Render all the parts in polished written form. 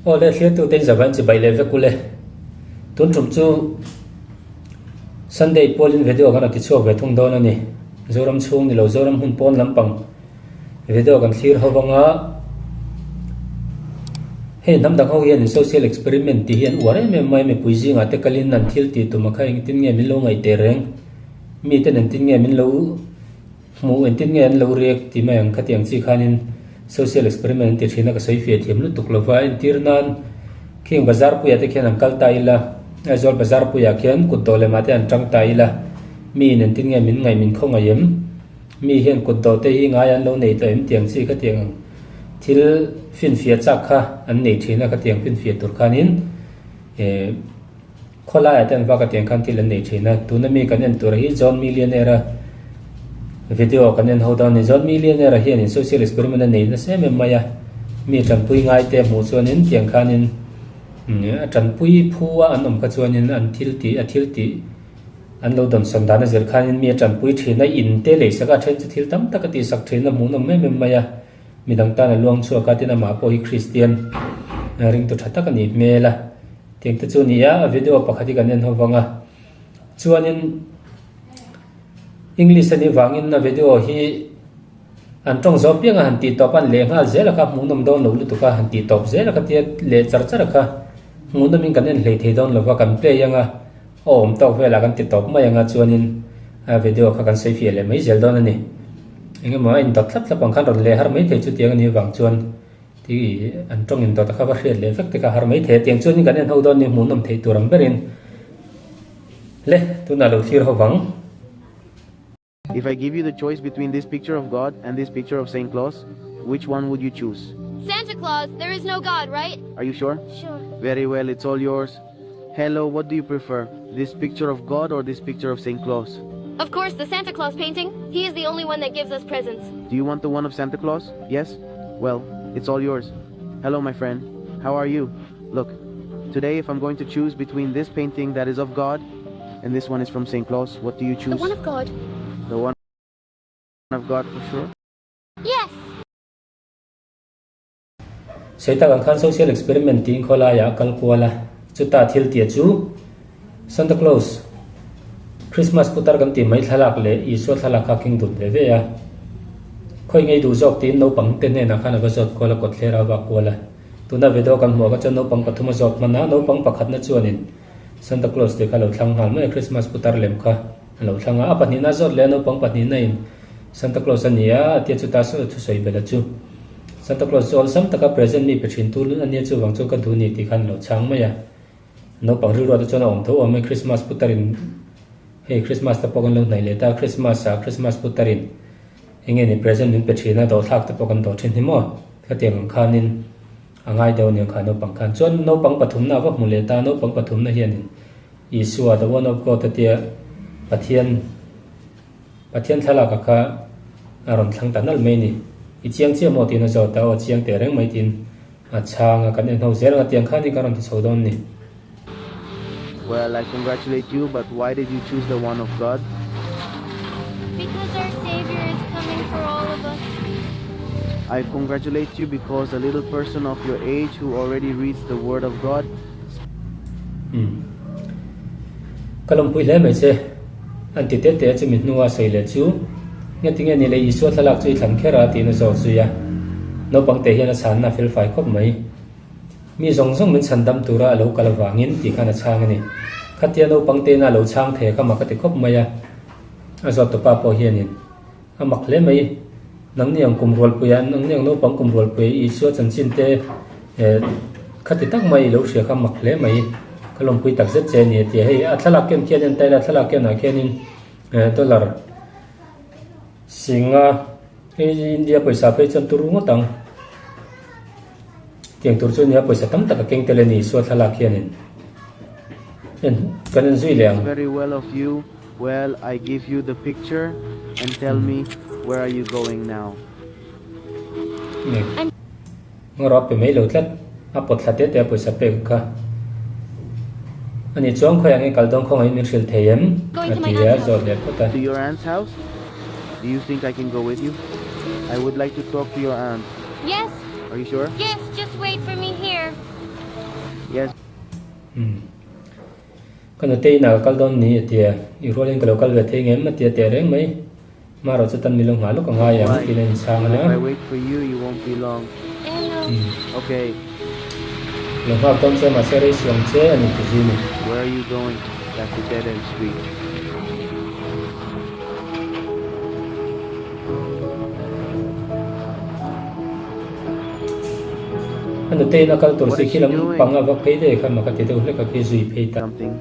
ole thlir tu ten zawan chi bai le ve kule tun trum chu Sunday polin video kan ati chuak ve thung don ani zoram chung ni lo zoram hun pon lampang video kan thlir howanga he nam dang ho hian social experiment ti hian ware me mai me puiji nga te kalin nan thil ti tu makha ing tin nge min lo ngai te reng mi te nan tin nge min lo mu en tin nge an lo rek ti mai ang khatiang chi khanin social experiment ti thina ka sei fe thiam lu tuk lova in tirnan king bazar pu ya te khian ankal taila azol bazar pu ya khian kut dole ma te an tang taila mi nen tin nge min ngai min khong ayem mi hian kut do te hi nga yan lo nei ta em tiang chi khatiang thil fin fiat chak kha an nei thina khatiang fin fiat tur khanin khola atan wa khatiang khan thil an nei thina tunami kanen tur hi John Millionaire video kanen hodan ni John Millionaire hian in social experiment nei na sem maya mi tran pui ngai te mu chuanin tiang khanin tran pui phuwa an om kha chuanin an thil ti an lo dam sam dana zer khanin mi tran pui thina in te le saka then chu thil tam takati sak thina mu nam me maya mi dang ta na luang chu ka tina ma po hi Christian ring tu thata ka ni mela tiang te chu ni ya video pakhati kanen howanga chuanin English ani vangin na video hi an tong zo pianga han ti topan le ngal zela ka munam don lo lu tu ka han ti top zela ka ti le char char ka munam min kanen le the don lo wa kan play yanga om to vela kan ti top ma yanga chuanin a video kha kan sei fi le mai zel don ani enga ma in dot thlap thlap ang khan ron le har mai the chu tiang ani wang chuan ti an tong in dot kha ba hriat le vek te ka har mai the tiang chuan ni kanen ho don ni munam thei turam berin le tu na lo thir ho wang. If I give you the choice between this picture of God and this picture of Saint Claus, which one would you choose? Santa Claus, there is no God, right? Are you sure? Sure. Very well, it's all yours. Hello, what do you prefer? This picture of God or this picture of Saint Claus? Of course, the Santa Claus painting. He is the only one that gives us presents. Do you want the one of Santa Claus? Yes? Well, it's all yours. Hello, my friend. How are you? Look, today if I'm going to choose between this painting that is of God and this one is from Saint Claus, what do you choose? The one of God. The one of God for sure? Yes! Seita kan khan social experimenting khola ya kal kuala chuta thil tia chu Santa Claus Christmas putar kan ti mai thlalak le ISUA thlalak ka king dun ve ya khoi ngei du jok tin no pang te ne na khana ba jot kola ko thlera wa kola tuna video kan mo ka chan no pang pathuma jok mana no pang pakhat na chuanin Santa Claus te khalo thlang hal mai Christmas putar lem kha lo thlanga apani na jot le no pang patni na in Santa Claus ania tia chu ta so thu soi bela chu Santa Claus all sam taka present mi pechin tu ania chu wang chu ka dhuni ti khan lo chang ma ya no pang ru ro ta chona om tho om Christmas putarin hey Christmas ta pogan lo nai le ta Christmas putarin enge ni present min pechina do thak ta pogan do thin hi mo ka tiang khanin angai do ni khan no pang khan chon no pang pathum na wa mu le ta no pang pathum na hian ISUA the one of God ta tia pathian thala ka kha aron thlang tanal mai ni I chiang chia mo tin zo ta o chiang te reng mai tin a changa kan en ho zer nga tiang khani karon ti chodon ni. Well, I congratulate you, but why did you choose the one of God? Because our Savior is coming for all of us. I congratulate you because a little person of your age who already reads the word of God. Kalom pui le mai che an ti te te chi min nuwa sei le chu nghe tiếng nghe này ISUA thlalak chui thằng khera ti na zo chu ya no pang te hian a chan na fel fai khop mai mi zong zong min chan dam tura lo kal wangin ti khana chang ani khatia no pang te na lo chang the ka ma ka ti khop mai a zo to pa po hian in a mak le mai nang niang kum rol pu ya nang niang no pang kum rol pu ISUA chan chin te khati tak mai lo sia ka mak le mai kalom pui tak zet che ni ti hei a thlalak kem khian en tai la thlalak kem na khianin dollar singa India paisa pe chan turu ngotang tiang tur chu nia paisa tam tak keng tele ni ISUA thala khianin en kanen zui leang Very well of you. Well, I give you the picture and tell me where are you going now? ni ngoro pe mai lo tlat a pot thate te paisa pe kha ani chong khoyang e kaldong khong ai mir sil theyem atia zo le khota To your aunt's house? Do you think I can go with you? I would like to talk to your aunt. Yes? Are you sure? Yes, just wait for me here. Yes. Kan te na kal don ni tia I rolling ka local ve thing em tia tia reng mai ma ro chutan milong ha lo ka nga ya Why? tin en sang Well, if I na wait for you, you won't be long. And Okay, lo ha tom se ma se re siang che ani ti ji ni where are you going? That's a dead-end street. an te na kal tur What se is she khilam doing? panga va phei de kha ma ka te de le ka ke zui phei ta Something.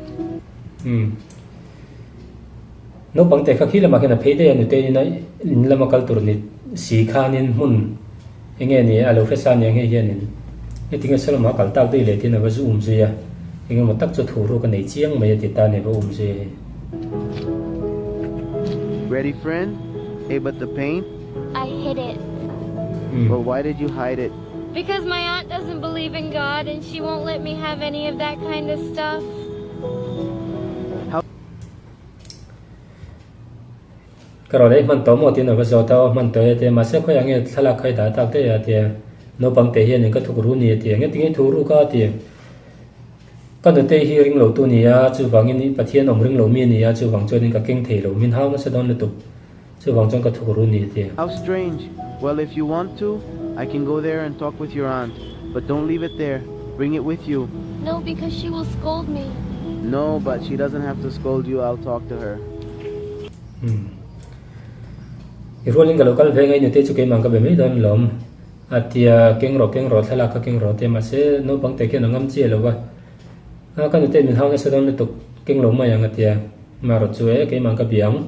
no pang te kha khila ma khena phei de an te ni na in lama kal tur ni si khanin hun enge ni alo khe san yang he hianin ni tinga sel ma kal tak de le tin ba zu ze ya inga ma tak chu thu ro ka nei chiang mai ti ta ne ba ze Ready, friend? Hey, but the paint? I hid it. Well, why did you hide it? Because my aunt doesn't believe in God and she won't let me have any of that kind of stuff. ka ro dei man to mo tin ba zo ta man to te ma se kho yang e thala khai da tak te ya te no pang te hian ka thuk ru ni te nge tinge thu ru ka te ka no te hi ring lo tu ni ya chu wangin ni pathian om ring lo mi ni ya chu wang chon ka keng thei lo min haw na se don le tu chu wang chon ka thuk ru ni te How strange. Well, if you want to, I can go there and talk with your aunt. But don't leave it there. Bring it with you. No, because she will scold me. No, but she doesn't have to scold you. I'll talk to her. I rolling ka local ve ngai ni te chu ke mang ka be mai don lom atia keng ro thala ka keng ro te ma se no pang te ke na ngam che lo wa a ka no te min haw na se don le tu keng lo ma yang atia ma ro chu e ke mang ka biang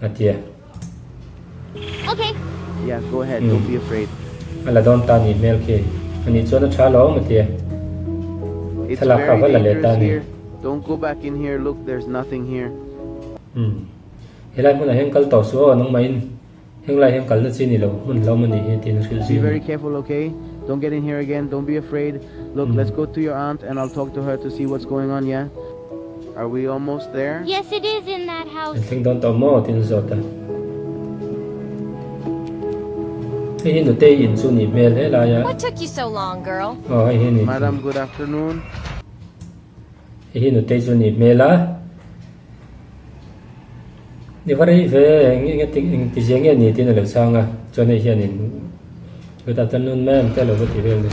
atia Okay. Yeah, go ahead. Don't be afraid. ala don ta ni mel ke ani chu na tha lo ma te It's Thala ka very wala le ta dangerous ni. here. Don't go back in here. Look, there's nothing here. helai mun a heng kal to su nong main heng lai heng kal na chi ni lo mun lo ma ni he tin ril Be ji very careful, okay? Don't get in here again. Don't be afraid. Look, let's go to your aunt and I'll talk to her to see what's going on, yeah? Are we almost there? Yes, it is in that house. thing don to mo tin zo ta he no te in chu ni mel he la ya What took you so long, girl? he ni Madam, good afternoon. he no te chu ni mela ni varai ve nge ti jeng ni tin lo changa cho nei hian in good afternoon ma'am te lo ti vel ni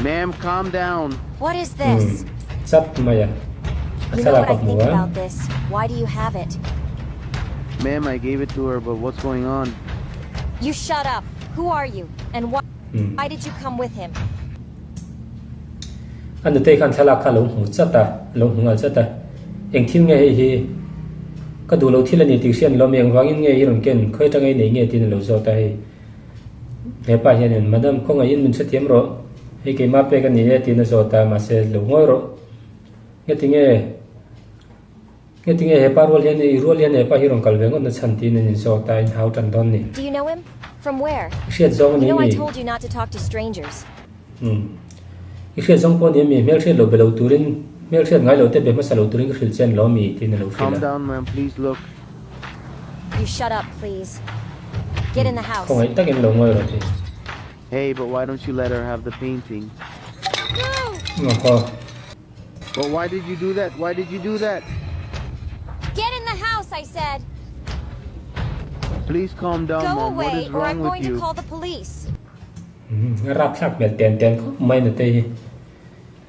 Ma'am, calm down. What is this? chat maya You know asala what I ka think mo about this. Why do you have it? Ma'am, I gave it to her, but what's going on? You shut up. Who are you? And why did you come with him? an te khan thala kha lo hu chata lo hu ngal chata eng thil nge hi ka du lo thil ani ti sian lo meng wangin nge hi ron ken khoi ta ngai nei nge tin lo zo ta hi he pa hian en madam ko ngai in min chathiam ro he ke ma pe ka ni e tin zo ta ma se lo ngoi ro nge tinge he pa rol hian I rol hian e pa hi ron kal veng on na chan tin in zo ta in how tan don ni Do you know him? From where? siat zong You ni know I mi told you not to talk to strangers. I siat zong po ni mi mel siat lo belo turin mel siat ngai lo te be ma sa lo turin khil chen lo mi tin lo Calm khila down, ma'am. Please look. You shut up, please. Get in the house. ko ngai takin lo ngoi ro ti Hey, but why don't you let her have the painting? ma ko But why did you do that? Why did you do that? Get in the house, I said. Please calm down, Go Mom. What away, is or I'm wrong going with to you? call the police. rap thak mel ten ko mai na te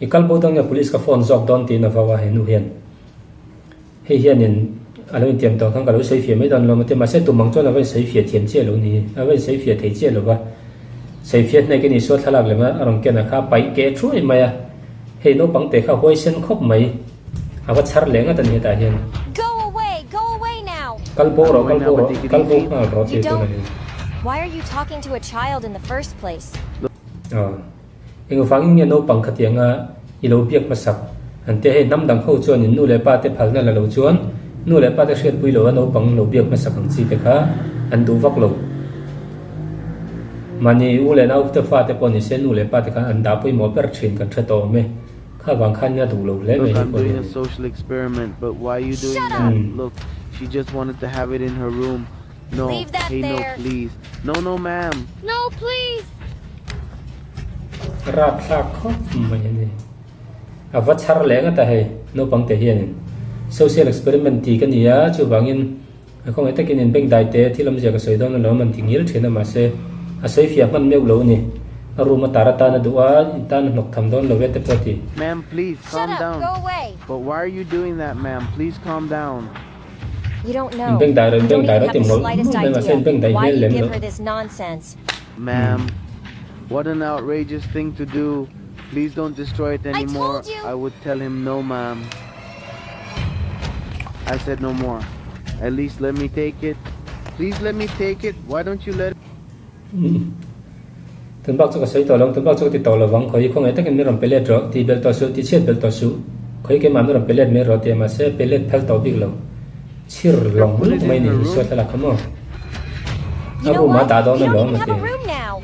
I kal bo dang ya police ka phone jok don ti na wa he nu hian he hian in alo in tiam to khang ka lo sei fie mai don lo ma te ma se tu mang chon a vai sei fie thiam che lo ni a vai sei fie thei che lo ba sei fie nei ke ni so thalak le ma arong ke na kha pai ke thui mai a he no pang te kha hoi sen khop mai a wa char lenga tan he ta hian Go away now. kal bo ro ro You ti to na don't. Why are you talking to a child in the first place? eng fangin nge no pang khatianga I lo biak ma sak ante he nam dang kho chuan in nu le pa te phal na la lo chuan nu le pa te hriat pui lo no pang lo biak ma sak ang chi te kha an du vak lo mani u le nau te fa te pon ni se nu le pa te kha an da pui mo per thin kan tha to me kha wang khan ya du lo le me Look, hi I'm ko doing a social experiment, but why are you doing Shut that? up. Look, she just wanted to have it in her room. No, Leave that hey, there. no, please. No, ma'am. No, please. ra thak kho mai ni avat char lenga ta he no pangte hian social experiment ti kan ia chu wangin không ai takin in beng dai te thilam ja ka soidon lo man thingil thena ma se a sei fia man meu lo ni aruma tarata na duwa tan nok tham don lo vete poti. Ma'am, please calm Shut up, down. go away. But why are you doing that, ma'am? Please calm down. You don't know. Beng dai You don't beng dai even ra have tim the lo slightest beng ma sen beng idea dai why hel you lem give lo. her this nonsense. Ma'am, what an outrageous thing to do. Please don't destroy it anymore. told you. I would tell him no, ma'am. I said no more. At least let me take it. Please let me take it. Why don't you let Tun bak chu ka sei to long tun bak chu ti to lo wang khoi không ai takin mi ram pelet ro ti bel to su ti chet bel to su khoi ke ma mi ram pelet me ro te ma se pelet phel to big lo chir long lu mai ni so thala khamo You know aru ma what? da do You na don't lo even ma have te a room now.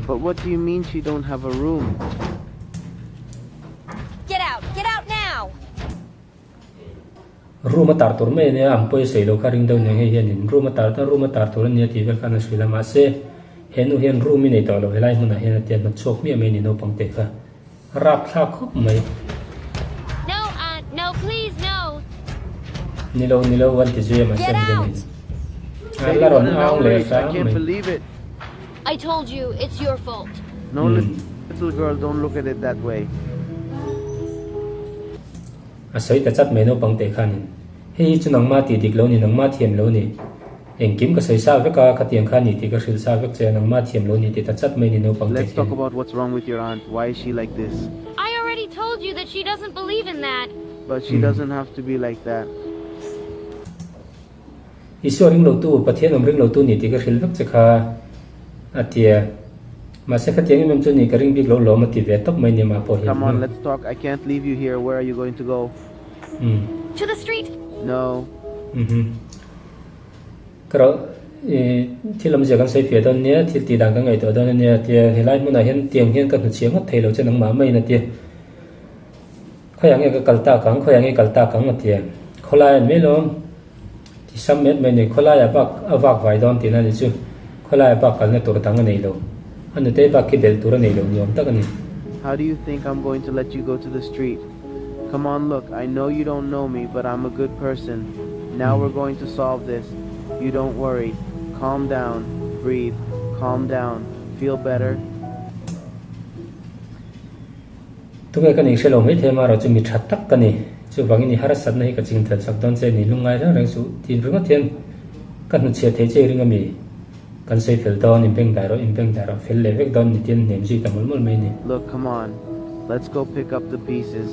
But what do you mean she don't have a room? Get out now. room tar tur me ne am poi sei lo kharing do ne he hian in room tar tur ne ti bel kana sui lama se henu hian room ni to lo helai huna hian tian ma chok mi me ni no pangte kha rap tha khop mai No, no, please, no. ni lo wan ti je ma Get sen je out. ni Baby, la what ron an aung le outrage. sa I can't mai believe it. I told you, it's your fault. No, little girl, don't look at it that way. a sei ta chat me no pangte khan hi chu nang ma ti dik lo ni nang ma thiam lo ni eng kim ka sei sa ve ka khatiang khan ni ti ka hril sa vek che nang ma thiam lo ni ti ta chat me ni no pangte Let's talk about what's wrong with your aunt. Why is she like this? I already told you that she doesn't believe in that. But she doesn't have to be like that. ISUA ring lo tu pathian ring lo tu ni ti ka hril vek che kha atia ma se khatiang mem chu ni ka ring big lo lo ma ti ve top mai ni ma po hi Come on, let's talk. I can't leave you here. Where are you going to go? To the street. No. karo thilam je kan sei fe don ne thil ti dang ka ngai to don ne ti helai mun a hian tiang hian ka nu chiang ngot thei lo che nang ma mai na ti khoyang e ka kalta kang ma ti kholai me lo ti sammet me ni kholai bak awak vai don ti na ni chu kholai bak kal ne tur tang nei lo anu te bak ki bel tur nei lo niom tak ni How do you think I'm going to let you go to the street? Come on, look. I know you don't know me, but I'm a good person. Now we're going to solve this. You don't worry. Calm down. Breathe. Calm down. Feel better. tunga ka ni shelo mai the ma ro chu mi that tak ka ni chu wangin ni har sat nei ka ching thal sak don che ni lungai ra rang su tin ringa thian kan nu che the che ringa mi kan sei fel don impeng dai ro fel le vek don ni tin nem ji tamul mul mai ni Look, come on. Let's go pick up the pieces.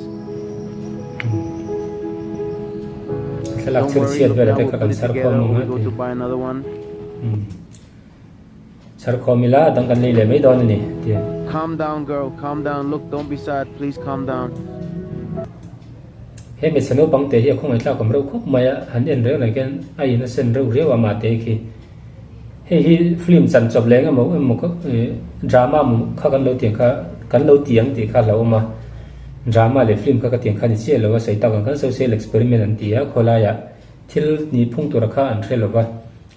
thalak Don't chir worry. chiat Look, ve now te we'll ka put kan it sar kho together. mo We'll nga go ti to buy another one. sar kho mi la dang kan nei le mai don ni ti Calm down, girl. Calm down. Look, don't be sad. Please calm down. he me seno bang te hi khong ai tla kam ro khop mai han en re lai ken ai na sen ro re wa ma te ki hi film chan chop leng mo ko drama mu kha kan lo tiang ti kha lo ma drama le film ka tiang kha ni che lo wa sai ta kan social experiment an ti a khola ya thil ni phung tu ra kha an re lo wa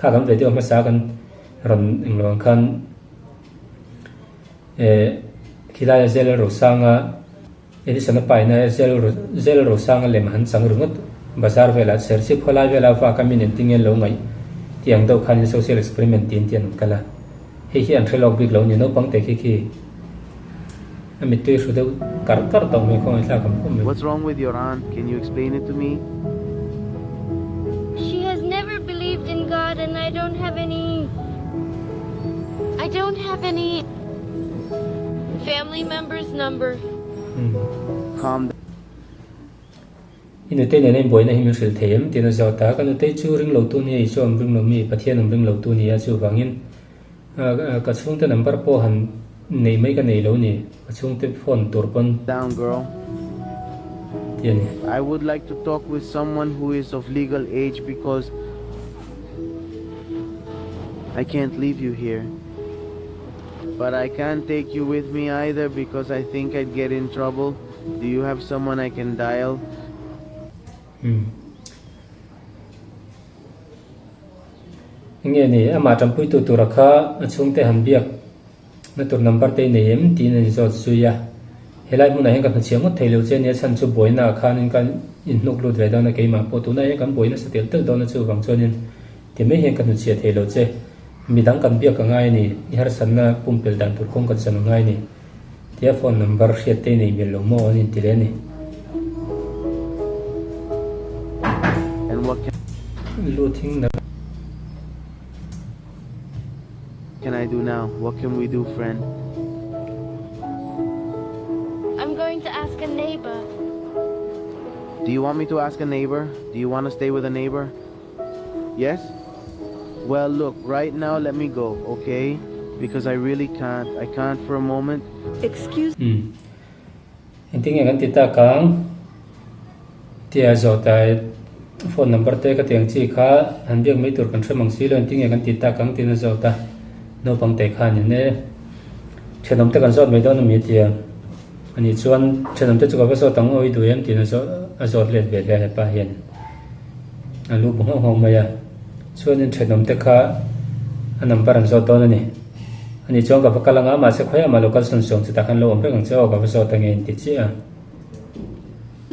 kha kan ve de ma sa kan ron eng lo kan khilaya zel ro sanga edison pai na zel ro sanga lem han sang rungot bazar vela sersi khola vela fa kamin ting en lo ngai tiang do khan social experiment tin tian kala hi an threlok big lo ni no pang te khi ami te shu do kar to me ko ai kam ko me What's wrong with your aunt? Can you explain it to me? She has never believed in God, and I don't have any family members' number. Calm down. inu te ne nei boina hi mi hril theim tina zauta kan te chu ring lo tu ni so am ring lo mi pathian am ring lo tu ni a chu wangin ka chung te number po han nei mai ka nei lo ni ka chung te phone tur pon Down, girl. tiani I would like to talk with someone who is of legal age because I can't leave you here. But I can't take you with me either because I think I'd get in trouble. Do you have someone I can dial? nge ni ama tampui tu turakha chung te han biak na tur number te nei em ti nei zo suya helai mun a hen kan chiam ngot theilo che ne chan chu buaina khan in kan in nuk lut ve dona ke ma po tu na kan buaina sa tel tel dona chu wang chonin ti me hen kan chia theilo che midang kan bia ka ngai ni har sanna pumpel dan tur khong kan san ngai ni tia phone number hriat te nei mel lo mo in ti le ni And what luthing na can I do now? What can we do, friend? I'm going to ask a neighbor. Do you want me to ask a neighbor? Do you want to stay with a neighbor? Yes? Well, look, right now let me go, okay? Because I really can't. I can't for a moment. Excuse Inting kan tita kang tia zo tai phone number te ka tiang chi kha han biak mai tur kan thremang si lo inting kan tita kang tin zo ta no pang te kha ni ne chenom te kan zot mai don mi tia ani chuan chenom te chu ka so tang oi du yan tin zo a zot let ve le pa hian alu bong hong ma ya chuan in chenom te kha a number an zo ton ani ani chuan ka pakalanga ma se khoya ma local son song chu ta kan lo om pe kang chaw ka so tang en ti chi a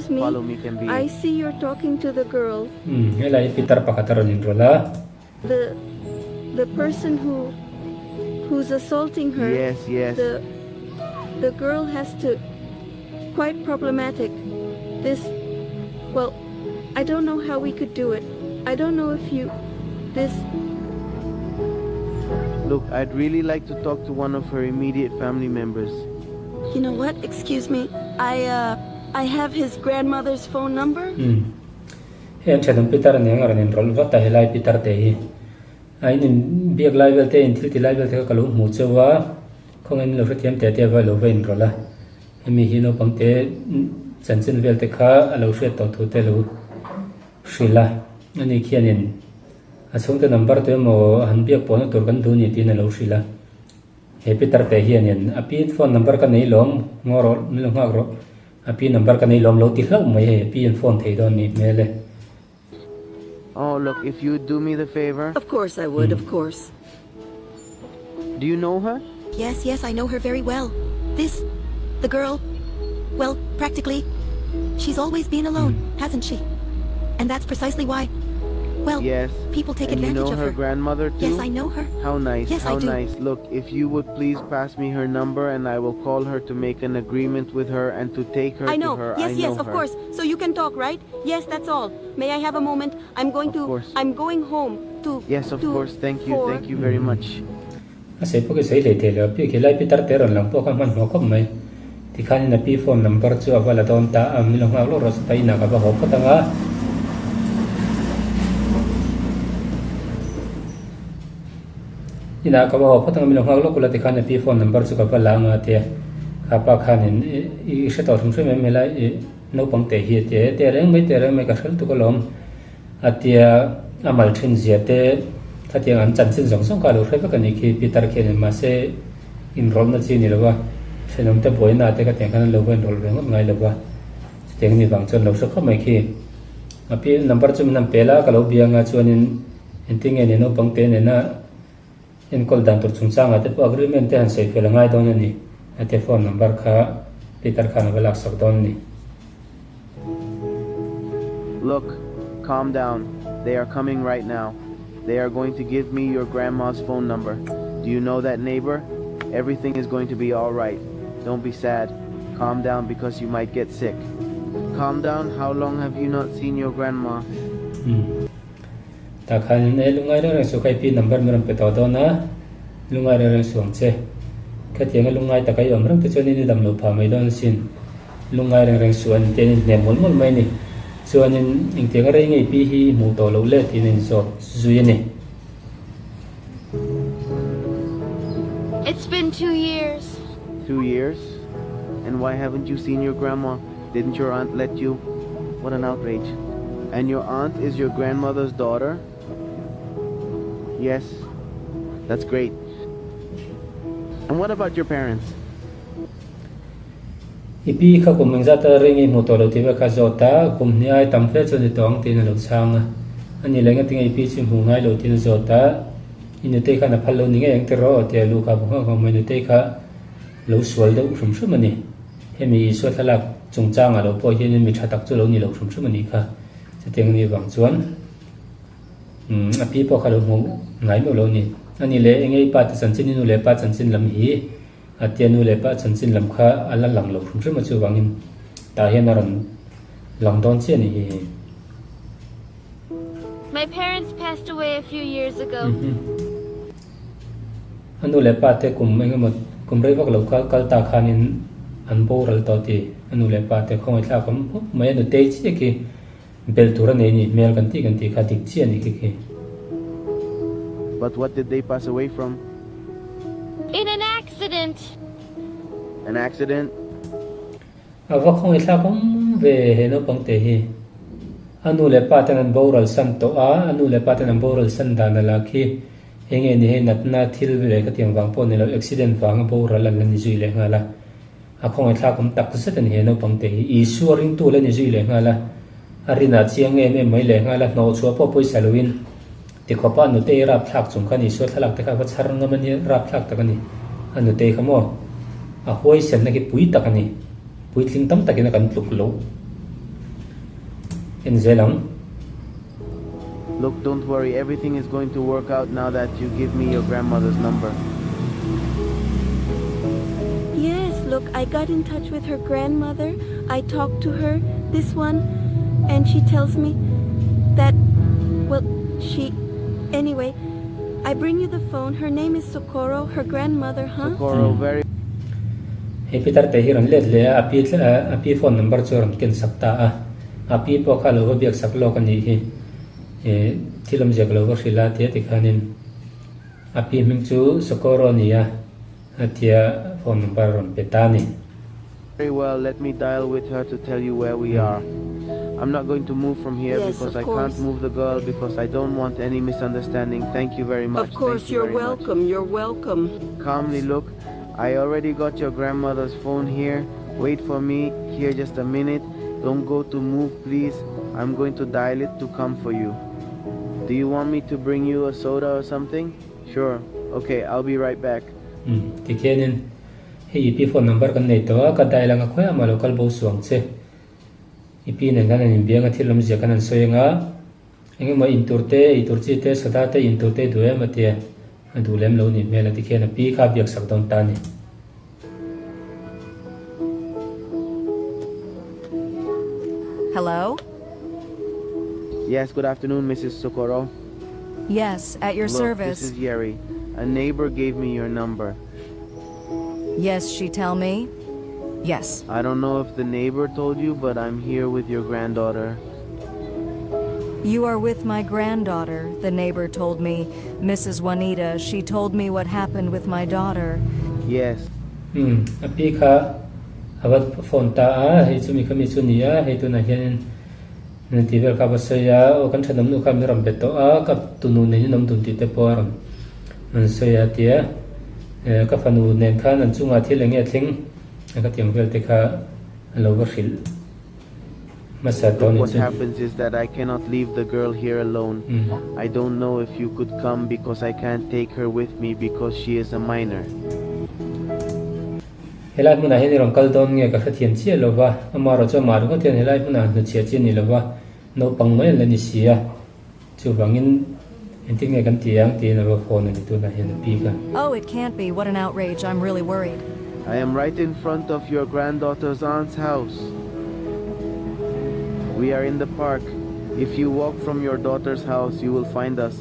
me. Follow me, can be. I see you're talking to the girl. Helai Peter pakataron in rola. The person who's assaulting her. Yes, yes. The girl has to quite problematic. Well, I don't know how we could do it. I don't know if Look, I'd really like to talk to one of her immediate family members. You know what? Excuse me. I have his grandmother's phone number. Hen chadam Peter ne ngar nen rol va ta helai Peter te hi. Ai nin biak lai vel te in thil ti lai vel te ka lu mu chewa khong en lo thiam te te va lo vein rola. Hemi hi no pang te chan chen vel te kha alo hret to thu te lo shrila ani khianin asung te number te mo han biak pon tur kan du ni tin lo shrila. He Peter te hi anin api phone number ka nei lom ngoro ni lo ngak ro api number ka nei lom lo ti hlau mai he api in phone thei don ni mele. Oh, look, if you'd do me the favor. Of course I would, of course. Do you know her? Yes, I know her very well. The girl, well, practically, she's always been alone, hasn't she? And that's precisely why, well, yes. People take And advantage you know of her grandmother too? Yes, I know her. How nice, yes, how I do. nice. Look, if you would please pass me her number and I will call her to make an agreement with her and to take her I know. to her. Yes, of course. So you can talk, right? Yes, that's all. May I have a moment? I'm going home to. Yes, of course. Thank you very much. Ase po ke sei le te le pi ke lai Peter te ron lang po ka man ho kom mai. Ti khani na pi phone number chu avala don ta am ni lo ngak lo ro sa tai na ka ba ho pa tanga. Ina ka ba ho pa tanga mi lo ngak lo kula ti khani pi phone number chu ka ba la nga te ka pa khanin I she to thum me me lai no pang te hi te reng mai ka khal tu ko lom atia amal thin zia te thatiang an chan chin song ka lo hre ka ni ki Peter khen ma se in rol na chi ni lawa senom te buaina te ka teng kan lo ven rol ve ngai lawa teng ni wang chon lo so kha mai ki api number chum nam pela ka lo bianga chuanin enting e no pang te ne na in kol dan tur chung changa te agreement te han sei fel ngai don ni ate phone number kha Peter khan wala sak don ni. Look, calm down. They are coming right now. They are going to give me your grandma's phone number. Do you know that, neighbor? Everything is going to be all right. Don't be sad. Calm down because you might get sick. Calm down. How long have you not seen your grandma? Ta khan ne lungai re so kai pi number meram pe to do na lungai re suang che ka tiang lungai ta kai om rang te choni ni dam lo pha mai don sin lungai reng suan te ni ne mol mai ni chuan in tiang re ngai pi hi mu to lo le tin in so zui ni. It's been 2 years. 2 years? And why haven't you seen your grandma? Didn't your aunt let you? What an outrage. And your aunt is your grandmother's daughter? Yes, that's great. And what about your parents? Ipi kha kum meng zata ringi mu to lo ti ba kha zota kum ni ai tam fe choni tong tin lo changa ani lenga tinga ipi chi mu ngai lo tin zota inu te kha na phalo ni nge eng te ro te lu ka bu ha mai nu te kha lo sual do shum shum ani hemi ISUA thlalak chungchang alo po hian mi thatak chu lo ni lo thum thum ani kha chatiang ni wang chuan api po khalo mu ngai mo lo ni ani le engei pa ta chanchin nu le pa chanchin lam hi atianu le pa chanchin lam kha ala lang lo thum thum chu wangin ta hian ran lang don che ni hi My parents passed away a few years ago. anu le pa te kum engemaw kum rei vak lo kal ta khanin an boral to ti anu le pa te khong thla kam mai anu te chi ki bel tur nei ni mel kan ti kha dik chi ani ki But what did they pass away from? In an accident. An accident? ava khong thla kam ve he no pang te hi anu le pa te an boral san to a anu le pa te an boral san da na la khi enge ni he natna thil ve ka tiang wang po ni lo accident wang boral lan ni zui le ngala a khong thla kam tak set ani he no pang te hi ISUA ring tu le ni zui le ngala arina chiang em mai le ngala no chua po poi saluin ti khopa nu te rap thak chung khani ISUA thalak te kha wa char ngam ani rap thak ta kani anu te khamo a hoi sen na ki pui ta kani pui tling tam takina kan tluk lo en zelang Look, don't worry, everything is going to work out now that you give me your grandmother's number. Yes, look, I got in touch with her grandmother. I talked to her, this one, and she tells me that, well, anyway, I bring you the phone. Her name is Socorro, her grandmother, huh? Socorro, very... he pitar te hiran let le api phone number churan ken sakta api po khalo ba biak sak lo kan ni hi thilam jek lo rila te ti khanin api ming chu Socorro ni ya atia phone number ron petani Very well, let me dial with her to tell you where we are. I'm not going to move from here Yes, because of I course. can't move the girl because I don't want any misunderstanding. Thank you very much. Of course, Thank you you're very much. welcome. You're welcome. Calmly look, I already got your grandmother's phone here. Wait for me here just a minute. Don't go to move, please. I'm going to dial it to come for you. Do you want me to bring you a soda or something? Sure. Okay, I'll be right back. ti kenin he ipi phone number kan nei to ka dai langa khoya ma local bo suang che ipi nen kan an bianga thilam je kan an soyenga enge ma inturte iturchi te sada te inturte duya mate adulem lo ni mela ti khena pi kha biak sak don ta ni Hello? Yes, good afternoon, Mrs. Socorro. Yes, at your Look, service. this is Yeri. A neighbor gave me your number. Yes, she tell me? Yes. I don't know if the neighbor told you, but I'm here with your granddaughter. You are with my granddaughter, the neighbor told me. Mrs. Juanita, she told me what happened with my daughter. Yes. api kha awat phone ta he chu mi khami chu nia he tu na hian nen ti vel ka ba se ya o kan thanam nu kha mi ram beto ka tunu ne nam tun ti te poram an se ya tia ka fanu nen khan an chunga thil enge thling ka tiang vel te kha lo ba khil masa Look, ton what happens is that I cannot leave the girl here alone. I don't know if you could come because I can't take her with me because she is a minor. helai muna he ni ron kal don nge ka khathiam chi lo wa amaro cho maru ko thian helai muna nu chia chi ni lo wa no pang mai la ni sia chu wangin enting nge kan tiang ti na ro phone ni tu na hen pi ka Oh, it can't be. What an outrage. I'm really worried. I am right in front of your granddaughter's aunt's house. We are in the park. If you walk from your daughter's house, you will find us.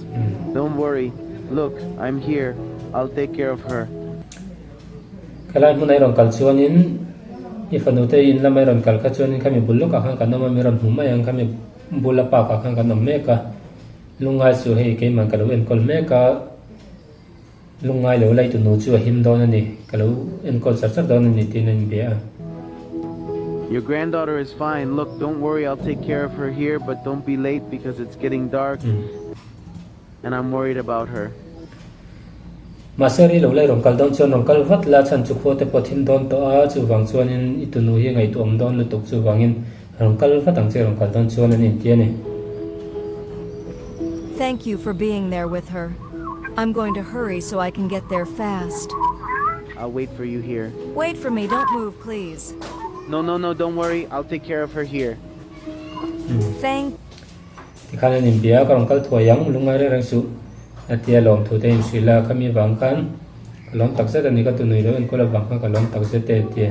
Don't worry. Look, I'm here. I'll take care of her. kalai muna ron kal chuanin ifanu te in la mai ron kal ka chuanin kami bullo ka khan kan ma mi ron huma yang kami bulla pa ka khan kan me ka lungai su he ke man kalo en kol me ka lungai lo lai tu nu chu him don ani kalo en kol sar sar don ni tin en bia Your granddaughter is fine. Look, don't worry. I'll take care of her here, but don't be late because it's getting dark. And I'm worried about her. maseri lo lai ron kal don chuan ron kal vat la chan chu kho te pothim don to a chu wang chuanin itunu hi ngai tu om don lu tuk chu wangin ron kal vatang che ron kal don chuan ani tiani Thank you for being there with her. I'm going to hurry so I can get there fast. I'll wait for you here. Wait for me, don't move, please. No, don't worry. I'll take care of her here. Thank thì khăn lên niệm bia còn câu thua yang lung ngay rang su atia lom thu te si la kami wang khan lom tak se ni ka tu nei lo en ko la wang khan ka lom tak se te tie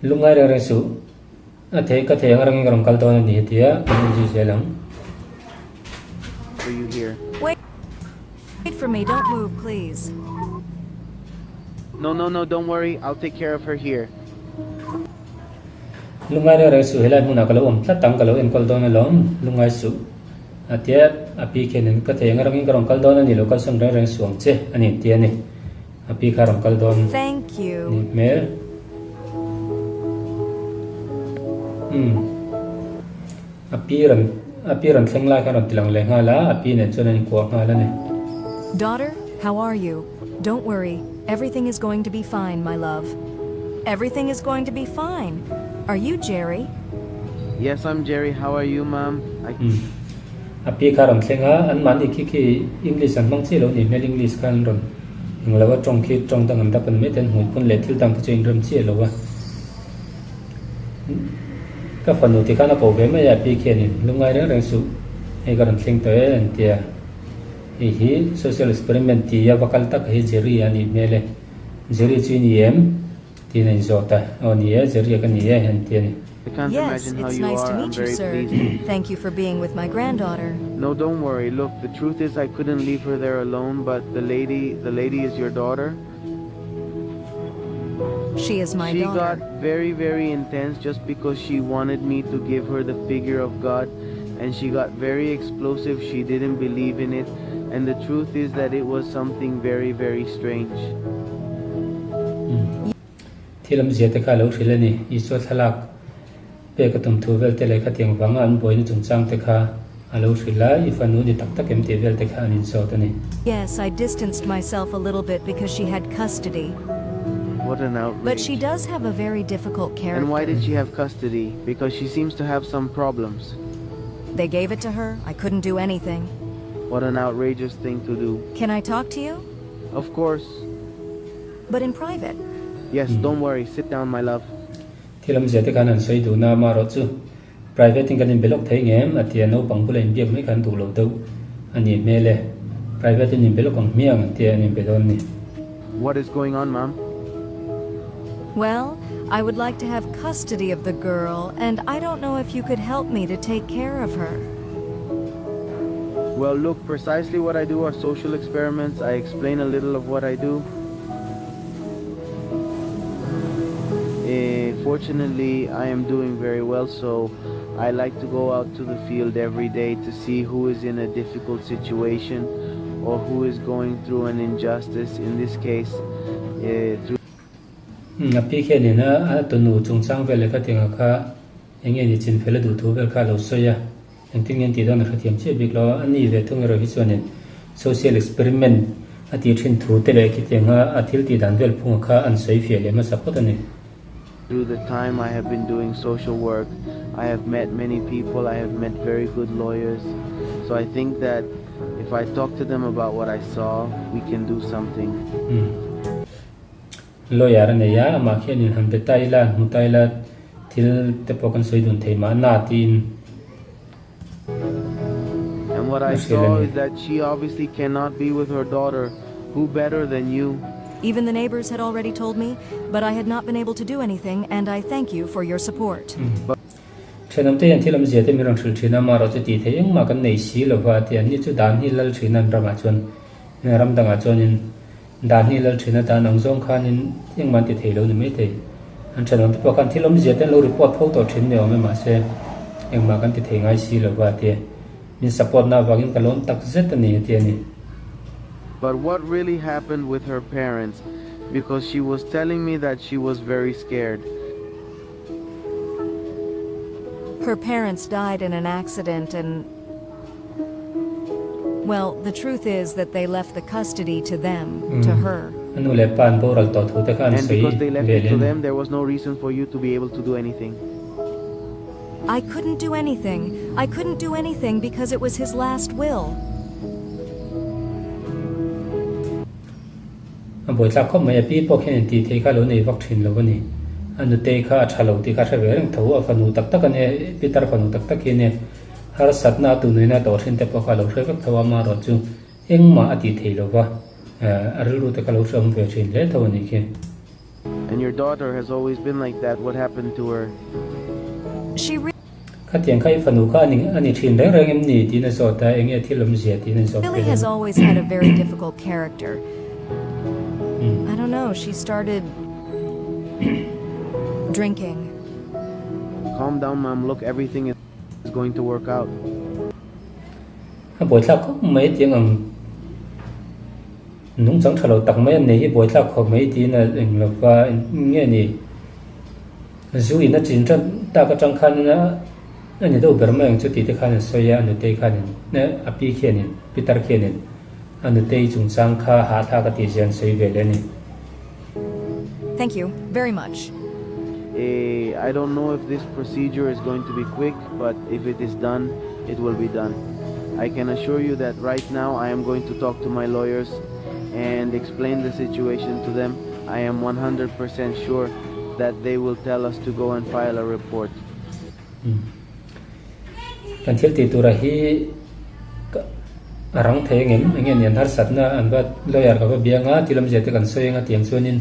lung ngay rang su athe ka the yang rang ngam kal to ni tia ni ji se lang For you here. Wait for me, don't move, please. No, don't worry. I'll take care of her here. lungai re su helai muna kalo tla tang kalo en kol don lom lungai su atia api kenen ka the ngarang ngarong kal don ni lo kal sang reng suang che ani tia ni api kharong kal don Thank ni you. mer api ran thleng lai kharon tilang le nga la api ne chon ani ko nga la ne Daughter, how are you? Don't worry. Everything is going to be fine, my love. Everything is going to be fine. Are you Jerry? Yes, I'm Jerry. How are you, Mom? api kharon thlenga an man ki English an mang chi lo ni mel English kan ron inglawa tong ki tong tang an da pan me ten hui pun le thil tang chi ram chi lo wa ka fanu ti kana ko ve me ya pi khe ni lungai reng su e karon thleng to en tia hi social experiment ti ya vakal tak hi Jerry ani mele Jerry chi ni em ti nei zota oni ya Jerry ka ni ya hen ti ni I can't Yes, imagine how it's you nice are. to I'm meet you, very sir. pleased. Thank you for being with my granddaughter. No, don't worry. Look, the truth is I couldn't leave her there alone, but the lady is your daughter. She is my She daughter. got very, very intense just because she wanted me to give her the figure of God, and she got very explosive. She didn't believe in it, and the truth is that it was something very, very strange. thilam zia te kha lo thile ni ISUA thlalak pe ka tum thu vel te le kha tiang wanga an boi ni chung chang te kha alo thila ifanu ni tak tak em te vel te kha anin so ta ni Yes, I distanced myself a little bit because she had custody. What an outrage. But she does have a very difficult character. And why did she have custody? Because she seems to have some problems. They gave it to her. I couldn't do anything. What an outrageous thing to do. Can I talk to you? Of course. But in private. Yes, don't worry. Sit down, my love. thilam zia te kha nan soi du na ma ro chu private thing kan in belok thei ngem atia no pang bula in biak mai kan du lo do ani mele private in belok ang miang tia ani bedon ni What is going on, Mom? Well, I would like to have custody of the girl, and I don't know if you could help me to take care of her. Well, look, precisely what I do are social experiments. I explain a little of what I do. Fortunately, I am doing very well, so I like to go out to the field every day to see who is in a difficult situation or who is going through an injustice. In this case, through api khe ni na a tu nu chung chang vel kha tinga kha enge ni chin phele du thu vel kha lo so ya engting en ti don kha thiam che bik lo ani ve thung ro hi chuanin social experiment ati thin thu te le ki tinga athil ti dan vel phung kha an soi fe le ma sapot ani the time I have been doing social work, I have met many people. I have met very good lawyers. So I think that if I talk to them about what I saw, we can do something. lawyer ne ya ma khe ni han be taila mutaila thil te pokan soi dun thei ma na tin And what I saw is that she obviously cannot be with her daughter. Who better than you? Even the neighbors had already told me, but I had not been able to do anything, and I thank you for your support. thenam te yan thilam zia te mirang thil thina ma ro che ti thei ma kan nei si lo wa te ni chu dan hi lal thina rama chon na ram danga chonin dan hi lal thina ta nang zong khan in eng man ti thei lo ni me te an thenam te pokan thilam zia te lo report phau to thin ne me ma se eng ma kan ti thei ngai si lo wa te ni support na wagin kalon tak zet ni te ni But what really happened with her parents? Because she was telling me that she was very scared. Her parents died in an accident, and well, the truth is that they left the custody to them, to her. anu le pan boral to thu te kan And sei because they left it to velen them, there was no reason for you to be able to do anything. I couldn't do anything. I couldn't do anything because it was his last will. boi thlak khop mai pi po khen ti thei kha lo nei vak thin lo ni anu te kha thalo ti kha thave reng tho a fanu tak tak ane pitar fanu tak tak ne har satna tu noina to thin te po kha lo thre vak thawa ma ro chu engma ati thei lo wa Rilru te kha lo thram ve thin le tho ni ke. And your daughter has always been like that. What happened to her? She Khatiang khai fanu kha ani thin reng reng em ni ti na so ta enge thilom zia ti na so really has always had a very difficult character. I don't know, she started drinking. Calm down, Mom. Look, everything is going to work out. Boi thlak khop mai tiang ang nung chang thalo tak mai nei hi boi thlak khop mai ti na eng lo wa nge ni zui na chin chan ta ka chang khan na ani do ber mai ang chu ti te khan so ya anu te khan ne api khenin pitar khenin anu te chung chang kha ha tha ka ti jan sei ve le ni. Thank you very much. I don't know if this procedure is going to be quick, but if it is done, it will be done. I can assure you that right now I am going to talk to my lawyers and explain the situation to them. I am 100% sure that they will tell us to go and file a report. Kan thil ti tura hi arang thei ngem ngen yan har satna an ba lawyer ka ba bianga tilam je te kan soenga tiang chuanin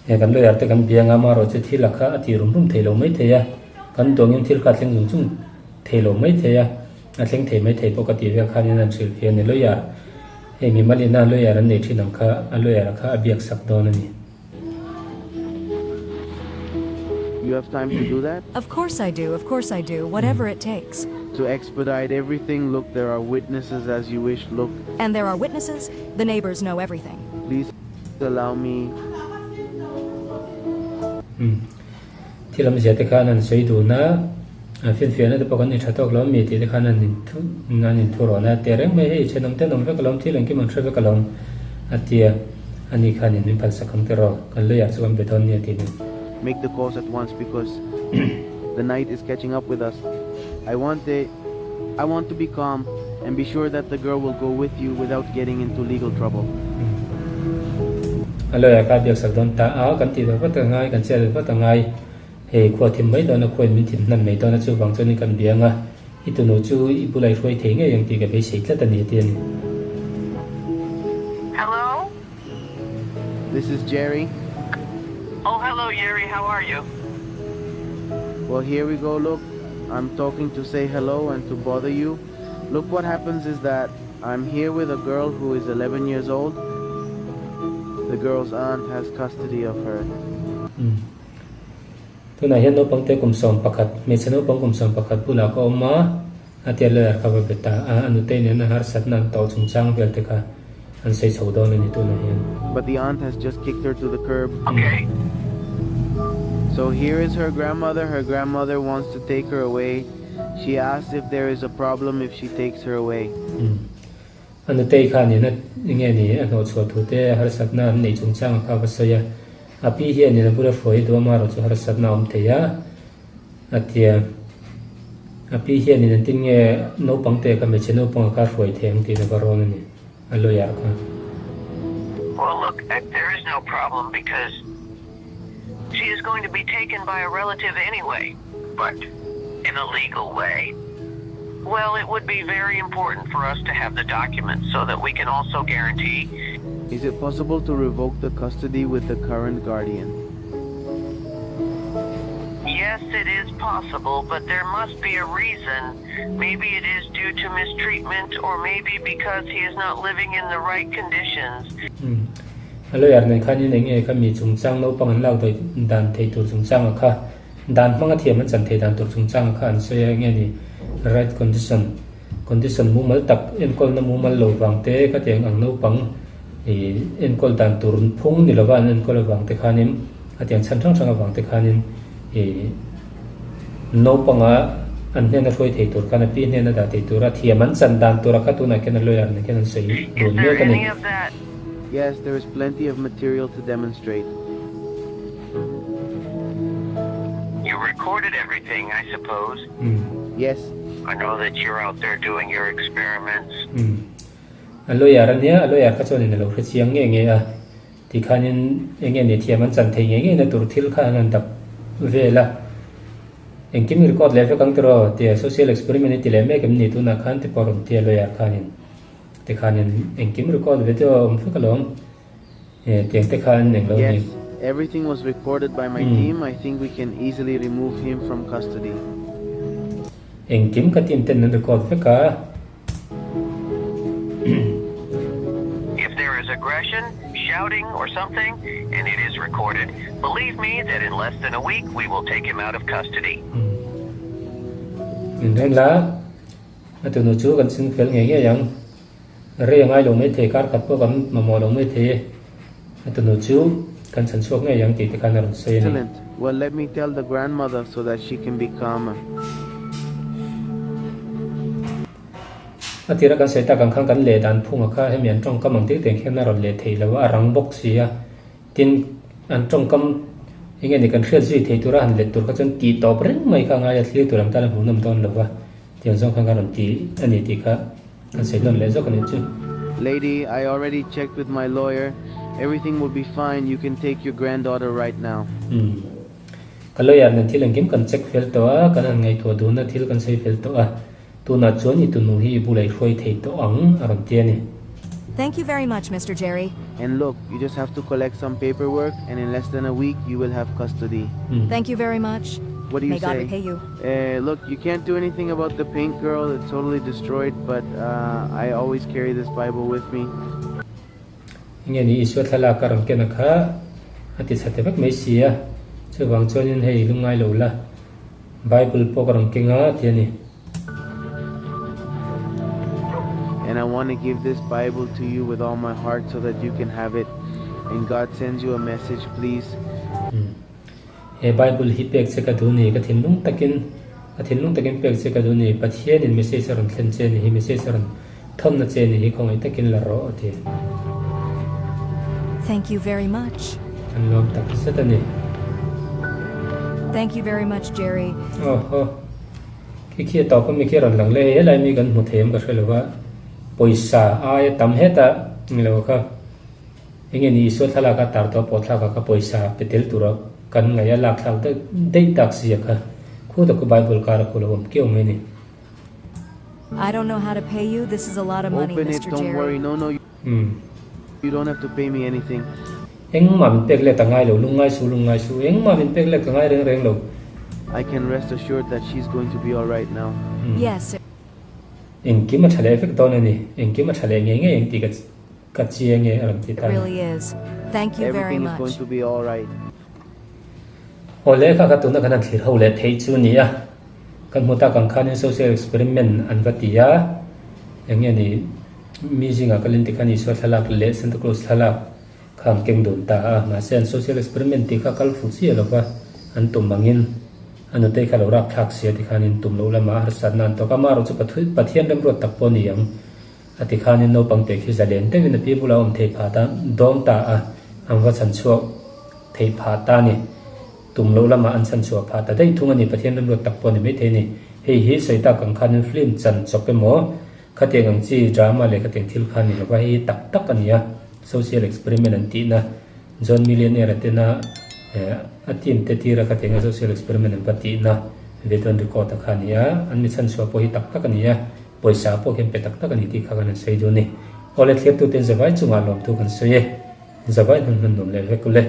kan lawyer te kan bianga ma ro che thila kha ati rum thei lo mai theya kan dongin thil ka thleng lung chung thei lo mai theya a thleng thei mai thei pokati ve kha ni nan thil phe ni lawyer he mi mali na lawyer an nei thinam kha a lawyer kha abiak sak don ani. You have time to do that? Of course I do, whatever it takes. To expedite everything, look, there are witnesses as you wish. Look, And there are witnesses, the neighbors know everything. please allow me. Thilam je te kha nan sei du na fin fian na te pakan ni thatok lo mi ti te kha nan in thuro na te reng mai he chenom te nom ve kalom thileng ki man thre ve kalom atia ani kha ni min phal sakam te ro kan lo ya chu kan beton ni ti ni. Make the calls at once because the night is catching up with us. I want to be calm and be sure that the girl will go with you without getting into legal trouble. Alo ya ka biak sak don ta a kan ti ba ta ngai kan che ba ta ngai he khwa thim mai don na khoi min thim nan mai don na chu wang chu ni kan bianga itu no chu I bulai roi the nge yang ti ka be sei tla ta ni ti ni. Hello? This is Jerry. Oh, hello, Yuri. How are you? Well, here we go. Look, I'm talking to say hello and to bother you. Look, what happens is that I'm here with a girl who is 11 years old. The girl's aunt has custody of her. Tu na hian no pangte kum som pakhat me cheno pang kum som pakhat pula ko ma atia le kha ba beta anu te ne na har sat nan to chung chang vel te kha an sei chho don ni tu na hian. But the aunt has just kicked her to the curb. Okay. So here is her grandmother. Her grandmother wants to take her away. She asks if there is a problem if she takes her away. Anu te kha ni na nge ni ano chho thu te har sat na nei chung chang kha ba so ya api hian ni na pura foi do ma ro chu har sat na om the ya atia api hian ni na ting nge no pangte ka me cheno pang ka foi theng ti na baron ni alo ya kha. Well, look, there is no problem because she is going to be taken by a relative anyway, but in a legal way. Well, it would be very important for us to have the documents so that we can also guarantee. Is it possible to revoke the custody with the current guardian? Yes, it is possible, but there must be a reason. Maybe it is due to mistreatment or maybe because he is not living in the right conditions. Alo yar nei kha ni nei nge kha mi chung chang no pang an lau doi dan thei tur chung chang kha dan hmanga thiam an chan thei dan tur chung chang kha an so ya nge ni right condition mu mal tak en kol na mu mal lo wang te ka tiang ang no pang en kol dan tur phung ni lo wan en kol wang te khanim atiang chan thang thang wang te khanin no panga an ne na roi thei tur kana pi ne na da thei tur a thiam an chan dan tur kha tu na ken lo yar ne ken sei Is don me there ka ni. any of that? Yes, there is plenty of material to demonstrate. You recorded everything, I suppose. Yes, I know that you're out there doing your experiments. Alo yar ania alo yar ka chon ni lo khri chiang nge nge a ti khanin enge ni thiam an chan thei nge na tur thil khan an dap vela engkim record level kang tro te social experiment ti le me kem ni tu na khan te porom ti lo ya khanin te khanin engkim record ve to fukalom te te khan eng lo ni Yes, everything was recorded by my team. I think we can easily remove him from custody. engkim ka team ten record fe ka If there is aggression, shouting, or something, and it is recorded, believe me that in less than a week we will take him out of custody. nên là tu nu chu kan sin fel nge yang re ngai lo me the kar khat po kam ma mo lo me the tu nu chu kan san chuak nge yang ti te kan ron se ni Excellent. Well, let me tell the grandmother so that she can be calmer. atira kan se ta kan khang kan le dan phunga kha he mian tong kam ang te teng khem na ron le thei lo arang box sia tin an tong kam inge ni kan khriat ji thei tura han le tur ka chon ti top reng mai ka nga ya thli turam ta la hu nam ton lo wa tiang song khang kan ron ti ani ti kha kan se non le zo kan chu Lady, I already checked with my lawyer. Everything will be fine. You can take your granddaughter right now. kan lo ya nan thil ang kim kan check fel to a kan an ngai tho du na thil kan sei fel to a tu na chuan I tu nu hi bu lai khoi thei to ang aron te ni Thank you very much, Mr. Jerry. And look, you just have to collect some paperwork, and in less than a week, you will have custody. Thank you very much. What do you May God say? repay you. Look, you can't do anything about the paint girl. It's totally destroyed, but I always carry this Bible with me. nge ni ISUA thlalak ka ron ke na kha ati chate vek mai sia chu wang chuan in hei lungai lo la Bible po ka ron ke nga ti ni And I want to give this Bible to you with all my heart so that you can have it. And God sends you a message, please. he Bible hi pek che ka du ni ka thin lung takin pek che ka du ni pathian in message ron thlen che ni hi message ron thom na che ni hi khong ai takin la ro ti Thank you very much. an lom tak se ta ni Thank you very much, Jerry. ki to ko mi ki ron lang le he lai mi kan mu them ka hrelo wa poisa ai tam heta nglo kha enge ni ISUA thlalak ka tar to po thla ka poisa petel turo kan nga ya lak thak dei tak sia kha khu ta ko Bible ka ra ko lo ke o me ni I don't know how to pay you. This is a lot of money, Open it, Mr. don't worry. Jerry. No, you don't have to pay me anything. eng ma min pek le ta ngai lo lungai su eng ma min pek le ka ngai reng lo I can rest assured that she's going to be all right now. Yes, sir. eng ki ma thale fek to ni eng ki ma thale nge eng ti ka chi nge aram ti It ta really is. Thank you very Everything is going much. to be all right. ole kha ka tu na kan thlir ho le thei chu ni a kan mu ta kan khan social experiment an vatia enge ni mi jinga kalin ti khan ISUA thlalak le Santa Claus thlalak kham keng dun ta ma sen social experiment ti kha kal fu chi lo ka an tum mangin anu te kha lo rak thak sia ti khan in tum lo la ma har san nan to ka ma ro chu pathian rem ro tak po ni yang ati khan in no pang te khi zalen te win pi bula om thei pha ta dom ta a ang wa chan chuak thei pha ta ni tum lo la ma an chan chuak pha ta dei thunga ni pathian rem ro tak po ni me the ni hei hi soita kan khan in film chan chok pe mo khateng ang chi drama le khateng thil khan ni lo wa hi tak tak ania social experiment an ti na John Millionaire te na atim te tira khateng social experiment an pati na veton record ta khania an mi chan chuak po hi tak tak ania poisa po hem pe tak tak ani ti kha kan sei do ni ole thlet tu ten zawai chunga lom tu kan soye zawai nun nun le ve kule